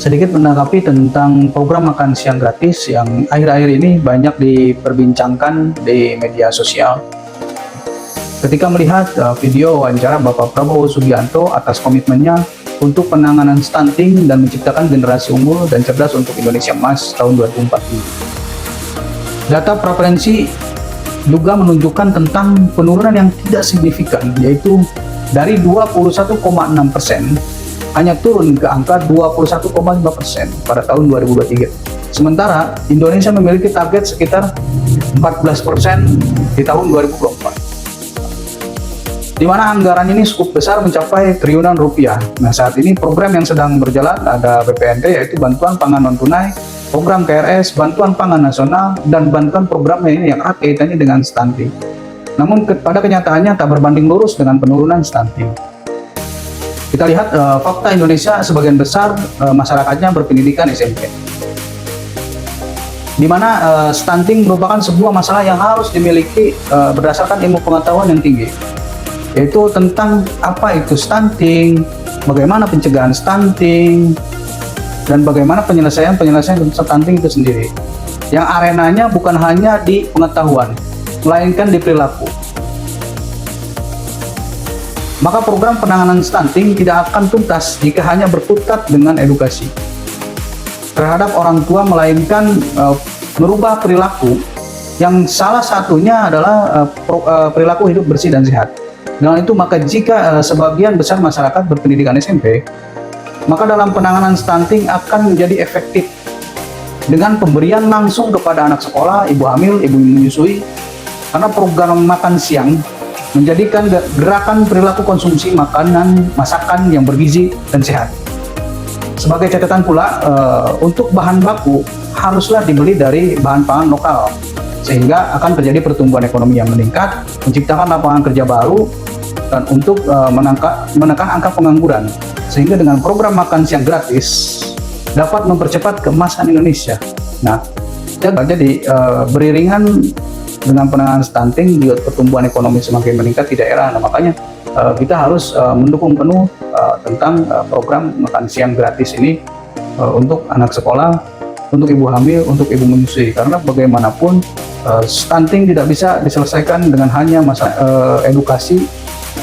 sedikit menanggapi tentang program makan siang gratis yang akhir-akhir ini banyak diperbincangkan di media sosial. Ketika melihat video wawancara Bapak Prabowo Subianto atas komitmennya untuk penanganan stunting dan menciptakan generasi unggul dan cerdas untuk Indonesia Emas tahun 2045. Data preferensi juga menunjukkan tentang penurunan yang tidak signifikan, yaitu dari 21,6% hanya turun ke angka 21,5% pada tahun 2023. Sementara Indonesia memiliki target sekitar 14% di tahun 2024. Di mana anggaran ini cukup besar mencapai triliunan rupiah. Nah, saat ini program yang sedang berjalan ada BPNT, yaitu Bantuan Pangan Non-Tunai, program KRS, Bantuan Pangan Nasional, dan bantuan program ini yang erat kaitannya dengan stunting. Namun pada kenyataannya tak berbanding lurus dengan penurunan stunting. Kita lihat fakta Indonesia sebagian besar masyarakatnya berpendidikan SMP, di mana stunting merupakan sebuah masalah yang harus dimiliki berdasarkan ilmu pengetahuan yang tinggi, yaitu tentang apa itu stunting, bagaimana pencegahan stunting, dan bagaimana penyelesaian stunting itu sendiri. Yang arenanya bukan hanya di pengetahuan, melainkan di perilaku. Maka program penanganan stunting tidak akan tuntas jika hanya berkutat dengan edukasi terhadap orang tua, melainkan merubah perilaku yang salah satunya adalah perilaku hidup bersih dan sehat. Dengan itu, maka jika sebagian besar masyarakat berpendidikan SMP, maka dalam penanganan stunting akan menjadi efektif dengan pemberian langsung kepada anak sekolah, ibu hamil, ibu menyusui, karena program makan siang menjadikan gerakan perilaku konsumsi masakan yang bergizi dan sehat. Sebagai catatan pula, untuk bahan baku haruslah dibeli dari bahan pangan lokal, sehingga akan terjadi pertumbuhan ekonomi yang meningkat, menciptakan lapangan kerja baru, dan untuk menekan angka pengangguran, sehingga dengan program makan siang gratis dapat mempercepat keemasan Indonesia. Nah, jadi beriringan dengan penanganan stunting, juga pertumbuhan ekonomi semakin meningkat di daerah. Nah, makanya kita harus mendukung penuh tentang program makan siang gratis ini untuk anak sekolah, untuk ibu hamil, untuk ibu menyusui. Karena bagaimanapun stunting tidak bisa diselesaikan dengan hanya masalah edukasi,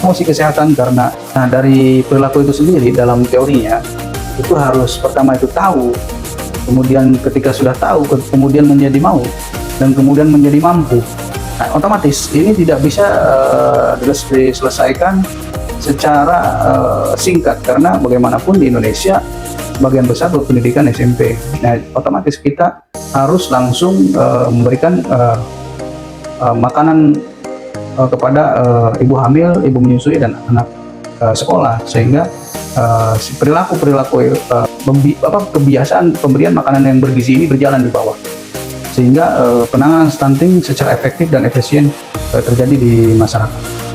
promosi kesehatan, karena dari perilaku itu sendiri dalam teorinya itu harus pertama itu tahu, kemudian ketika sudah tahu, kemudian menjadi mau, dan kemudian menjadi mampu. Nah, otomatis ini tidak bisa diselesaikan secara singkat, karena bagaimanapun di Indonesia sebagian besar berpendidikan SMP. Nah, otomatis kita harus langsung memberikan makanan kepada ibu hamil, ibu menyusui, dan anak sekolah, sehingga perilaku kebiasaan pemberian makanan yang bergizi ini berjalan di bawah, sehingga penanganan stunting secara efektif dan efisien terjadi di masyarakat.